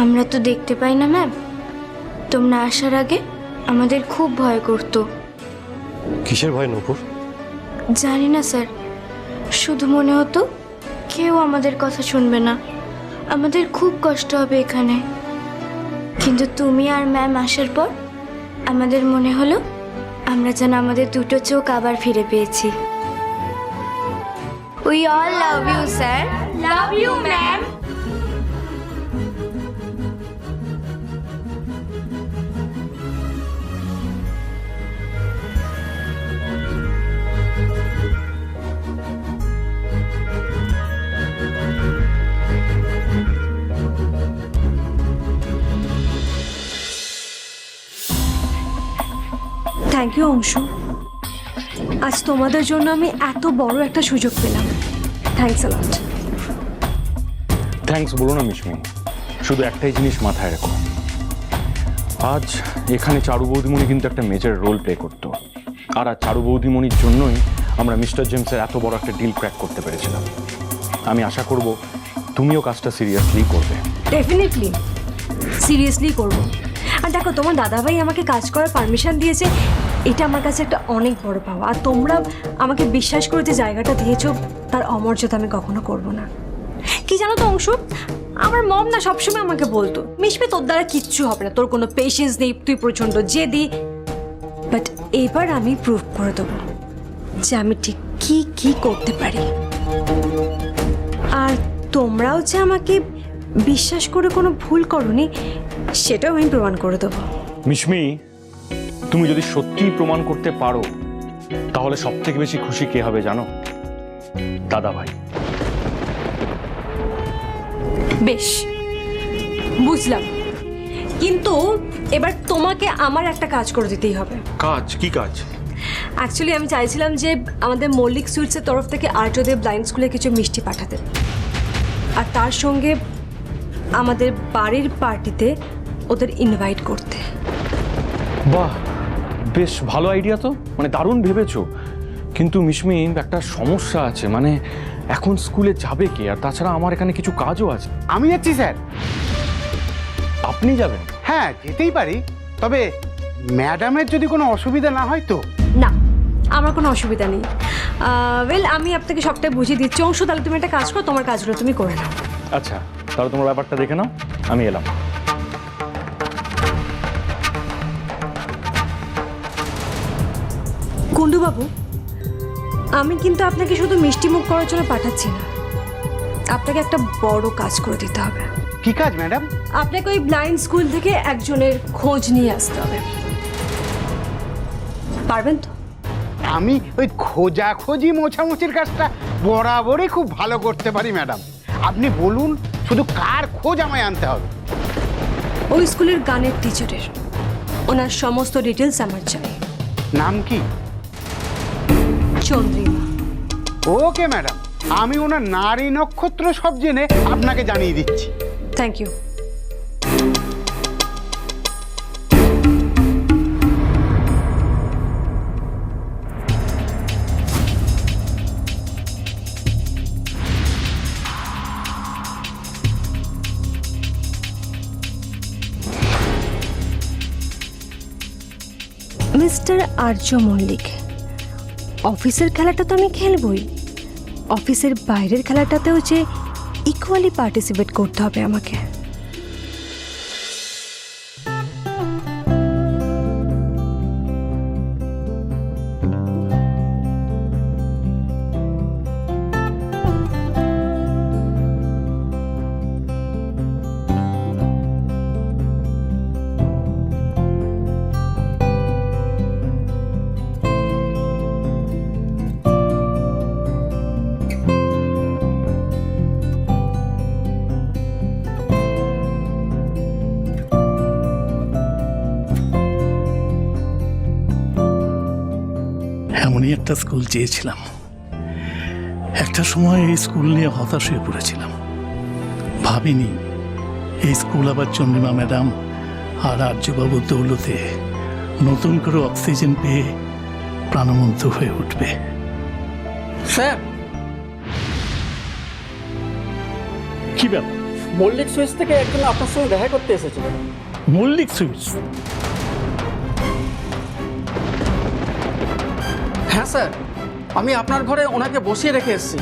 আমরা তো দেখতে পাই না ম্যাম। তোমরা আসার আগে আমাদের খুব ভয় করতো। কিসের ভয় নূপুর? জানি না স্যার, শুধু মনে হতো কেউ আমাদের কথা শুনবে না, আমাদের খুব কষ্ট হবে এখানে। কিন্তু তুমি আর ম্যাম আসার পর আমাদের মনে হলো আমরা যেন আমাদের দুটো চোখ আবার ফিরে পেয়েছি। We all love you sir. Love you ma'am. Thank you Anshu, আজ তোমাদের জন্য আমি এত বড় একটা সুযোগ পেলাম। Thanks a lot. থ্যাঙ্কস বলো না মিশমি, শুধু একটাই জিনিস মাথায় রাখো, আজ এখানে চারু বৌদিমণি কিন্তু একটা মেজর রোল প্লে করতো। আর আজ চারু বৌদিমণির জন্যই আমরা মিস্টার জেমসের এত বড় একটা ডিল ক্র্যাক করতে পেরেছিলাম। আমি আশা করব তুমিও কাজটা সিরিয়াসলি করবে। ডেফিনেটলি সিরিয়াসলি করবো। আর দেখো, তোমার দাদাভাই আমাকে কাজ করার পারমিশন দিয়েছে, এটা আমার কাছে একটা অনেক বড় পাওয়া। আর তোমরা আমাকে বিশ্বাস করে যে জায়গাটা দিয়েছো, তার অমর্যাদা আমি কখনো করব না। কি জানো তো অংশু, আমার মম না সবসময় আমাকে বলতো, মিশবে তোর দ্বারা কিচ্ছু হবে না, তোর কোনো পেশেন্স নেই, তুই প্রচণ্ড জেদি। বাট এবার আমি প্রুভ করে দেবো যে আমি ঠিক কি কি করতে পারি। আর তোমরাও যে আমাকে বিশ্বাস করে কোনো ভুল করনি, সেটাও আমি প্রমাণ করে দেবো। মিশমি, তুমি যদি সত্যিই প্রমাণ করতে পারো, তাহলে সব থেকে বেশি খুশি কে হবে জানো? দাদা ভাই। বেশ, বুঝলাম, কিন্তু এবার তোমাকে আমার একটা কাজ করে দিতেই হবে। কাজ? কি কাজ? অ্যাকচুয়ালি আমি চাইছিলাম যে আমাদের মল্লিক সুইটসের তরফ থেকে আর্যদেব ব্লাইন্ড স্কুলে কিছু মিষ্টি পাঠাতে, আর তার সঙ্গে আমাদের বাড়ির পার্টিতে ওদের ইনভাইট করতে। বাহ, বেশ ভালো আইডিয়া তো, মানে দারুণ ভেবেছো। কিন্তু মিশমি, একটা সমস্যা আছে, মানে এখন স্কুলে যাবে কে? আর তাছাড়া আমার এখানে কিছু কাজও আছে। আমি যাচ্ছি স্যার। আপনি যাবেন? হ্যাঁ, যেতেই পারি, তবে ম্যাডামের যদি কোনো অসুবিধা না হয় তো। না, আমার কোনো অসুবিধা নেই। ওয়েল, আমি আপনাকে সবটাই বুঝিয়ে দিচ্ছি অংশ। তাহলে তুমি একটা কাজ করো, তোমার কাজগুলো তুমি করে নাও। আচ্ছা, তাহলে তোমার ব্যাপারটা দেখে নাও, আমি এলাম। কুণ্ডুবাবু, আমি কিন্তু আপনাকে শুধু মিষ্টি মুখ করার জন্য পাঠাচ্ছি না, আপনাকে একটা বড় কাজ করে দিতে হবে। কি কাজ ম্যাডাম? আপনাকে ওই ব্লাইন্ড স্কুল থেকে একজনের খোঁজ নিয়ে আসতে হবে। পারবেন তো? আমি ওই খোঁজাখোঁজি মোছামুছির কাজটা বরাবরই খুব ভালো করতে পারি ম্যাডাম। আপনি বলুন শুধু কার খোঁজ আমায় আনতে হবে? ওই স্কুলের গানের টিচারের, ওনার সমস্ত ডিটেলস আমার চাই। নাম কি? চন্দ্রিমা। ওকে ম্যাডাম, আমি ওনার নারী নক্ষত্র সব জেনে আপনাকে জানিয়ে দিচ্ছি। Thank you. Mister Arya Mallick, অফিসের খেলাটা তো আমি খেলবই, অফিসের বাইরের খেলাটাতেও যে ইকুয়ালি পার্টিসিপেট করতে হবে আমাকে। এমনই একটা স্কুল চেয়েছিলাম। একটা সময় এই স্কুল নিয়ে হতাশ হয়ে পড়েছিলাম। ভাবিনি এই স্কুল আবার চন্দ্রিমা ম্যাডাম আর আর্যবাবুর দৌলতে নতুন করে অক্সিজেন পেয়ে প্রাণবন্ত হয়ে উঠবে। স্যার, কি ব্যাপার? মল্লিক সুইচ থেকে একজন আপনার সঙ্গে দেখা করতে এসেছিল। মল্লিক সুইটস? হ্যাঁ স্যার, আমি আপনার ঘরে ওনাকে বসিয়ে রেখে এসেছি।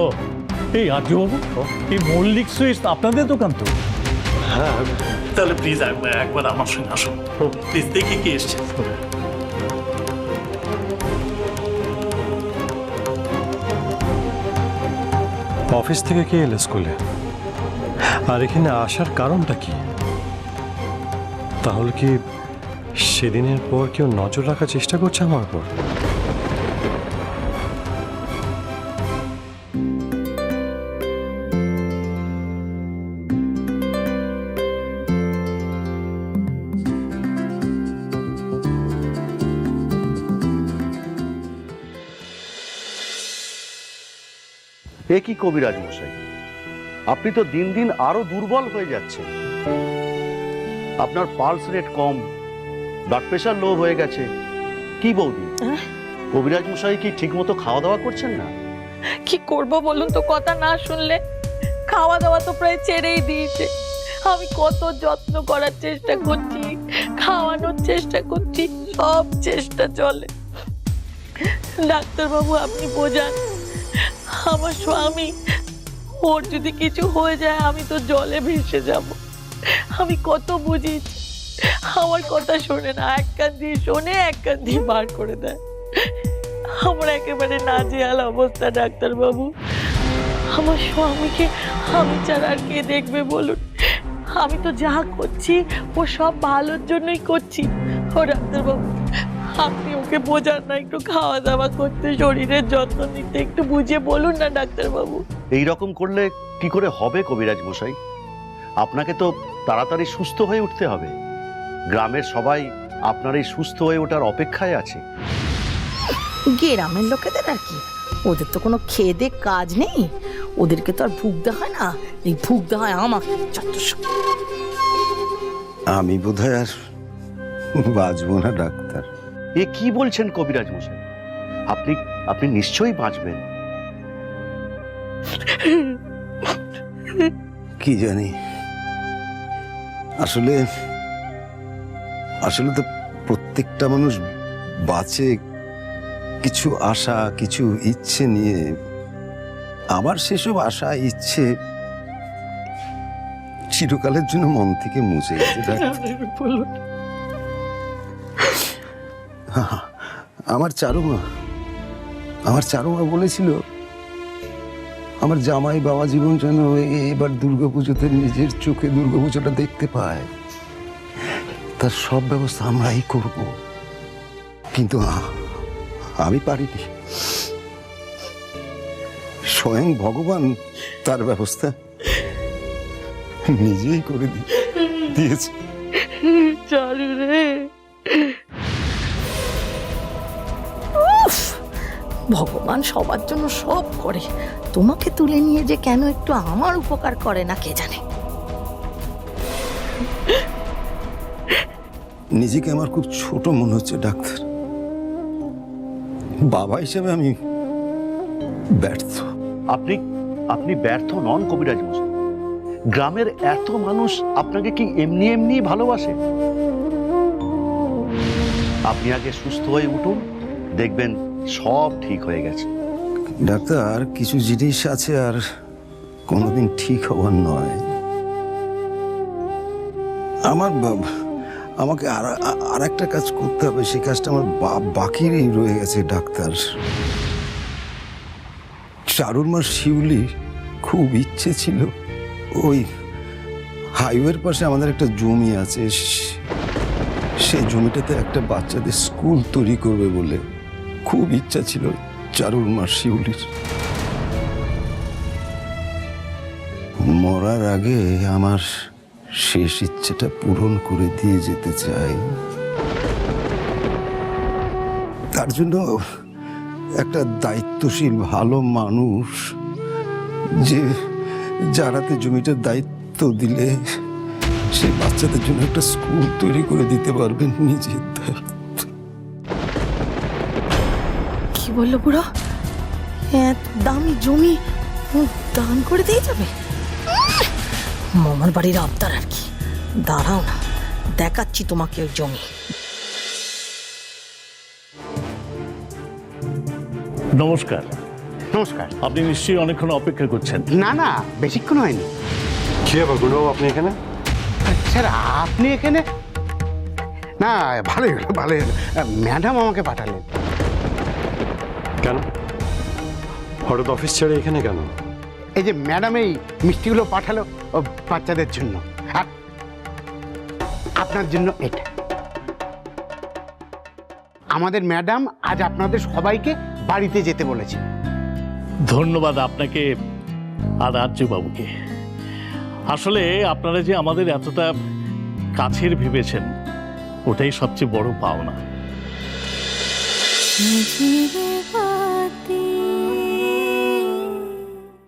ও, এই আর্যবাবু, এই মল্লিক সুইটস আপনাদের দোকান তো? হ্যাঁ, তাহলে প্লিজ একবার আমার সঙ্গে আসুন প্লিজ, দেখি কে এসছে। অফিস থেকে কে এলে স্কুলে? আর এখানে আসার কারণটা কি? তাহলে কি সেদিনের পর কেউ নজর রাখার চেষ্টা করছে আমার উপর? এ কি কবিরাজ মশাই, আপনি তো দিন দিন আরো দুর্বল হয়ে যাচ্ছেন। আপনার পালস রেট কম, ব্লাড প্রেশার লো হয়ে গেছে। কি বৌদি, কবিরাজ মশাই কি ঠিক মতো খাওয়া দাওয়া করছেন না? কি করব বলুন তো, কথা না শুনলে। খাওয়া দাওয়া তো প্রায় ছেড়েই দিয়েছে। আমি কত যত্ন করার চেষ্টা করছি, খাওয়ানোর চেষ্টা করছি, সব চেষ্টা চলে। ডাক্তারবাবু আপনি বোঝান, আমার স্বামী, ওর যদি কিছু হয়ে যায় আমি তো জলে ভেসে যাব। আমি কত বুঝিয়েছি, আমার কথা শোনে না, এক কান দিয়ে শোনে, এক কান দিয়ে বার করে দেয়। আমার একেবারে নাজেহাল অবস্থা ডাক্তারবাবু। আমার স্বামীকে আমি ছাড়া আর কে দেখবে বলুন? আমি তো যা করছি ও সব ভালোর জন্যই করছি। ও ডাক্তারবাবু, আপনি ওকে বোঝান না, একটু খাওয়া দাওয়া করতে, শরীরের যত্ন নিতে একটু বুঝিয়ে বলুন না ডাক্তারবাবু। এই রকম করলে কি করে হবে কবিরাজ মশাই? আপনাকে তো তাড়াতাড়ি সুস্থ হয়ে উঠতে হবে। গ্রামের সবাই আপনার এই সুস্থ হয়ে ওঠার অপেক্ষায় আছে। গ্রামের লোকেদের আর কি, ওদের তো কোনো খেয়ে দে কাজ নেই, ওদেরকে তো আর ভুগতে হয় না, এই ভুগতে হয় আমাকে। আমি বোধহয় আর বাঁচবো না ডাক্তার। এ কি বলছেন কবিরাজ মশাই? আপনি আপনি নিশ্চয়ই বাঁচবেন। কি জানি, আসলে আসলে তো প্রত্যেকটা মানুষ বাঁচে কিছু আশা, কিছু ইচ্ছে নিয়ে। আমার সেসব আশা ইচ্ছে চিরকালের জন্য মন থেকে মুছে গেছে ডাক্তার। আমার চারুমা বলেছিল আমার জামাই বাবা জীবন যেন এবার দুর্গাপুজোতে নিজের চোখে দুর্গাপুজোটা দেখতে পায়, তার সব ব্যবস্থা আমরাই করব। কিন্তু আমি পারিনি। স্বয়ং ভগবান তার ব্যবস্থা নিজেই করে দিয়েছে। চারু রে, ভগবান সবার জন্য সব করে, তোমাকে তুলে নিয়ে যে কেন একটু আমার উপকার করে না কে জানে। নিজেকে আমার খুব ছোট মনে হচ্ছে ডাক্তার। বাবা হিসেবে আমি ব্যর্থ। আপনি আপনি ব্যর্থ নন কবিরাজ মশাই। গ্রামের এত মানুষ আপনাকে কি এমনি এমনি ভালোবাসে? আপনি আগে সুস্থ হয়ে উঠুন, দেখবেন সব ঠিক হয়ে গেছে। ডাক্তার, কিছু জিনিস আছে আর কোনোদিন ঠিক হওয়ার নয়। আমাকে আর একটা কাজ করতে হবে, সেই কাজটা আমার বাকি রয়ে গেছে ডাক্তার। চারুর মা শিউলি খুব ইচ্ছে ছিল, ওই হাইওয়ের পাশে আমাদের একটা জমি আছে, সেই জমিটাতে একটা বাচ্চাদের স্কুল তৈরি করবে বলে খুব ইচ্ছা ছিল চারুর মা শিউলির। মরার আগে আমার শেষ ইচ্ছেটা পূরণ করে দিয়ে যেতে চাই। তার জন্য একটা দায়িত্বশীল ভালো মানুষ, যে যারাতে জমিটার দায়িত্ব দিলে সে বাচ্চাদের জন্য একটা স্কুল তৈরি করে দিতে পারবেন নিজের দায়িত্ব। কি বললো বুড়ো, এত দামি জমি দান করে দিয়ে যাবে? মামার বাড়ির আবদার আর কি। দাঁড়াও না, দেখাচ্ছি তোমাকে ওই জমি। নমস্কার। নমস্কার। আপনি নিশ্চয়ই অনেকক্ষণ অপেক্ষা করছেন। না না, বেশিক্ষণ হয়নি। কি ব্যাপার গুণবাবু, আপনি এখানে? স্যার আপনি এখানে? না, ভালোই হলো ভালোই হলো, ম্যাডাম আমাকে পাঠালেন। কেন হঠাৎ অফিস ছেড়ে এখানে কেন? এই যে ম্যাডাম এই মিষ্টিগুলো পাঠালো ও বাচ্চাদের জন্য, আর আপনার জন্য এটা। আমাদের ম্যাডাম আজ আপনাদের সবাইকে বাড়িতে যেতে বলেছে। ধন্যবাদ আপনাকে আর আর্যবাবুকে। আসলে আপনারা যে আমাদের এতটা কাছের ভেবেছেন, ওটাই সবচেয়ে বড় পাওনা।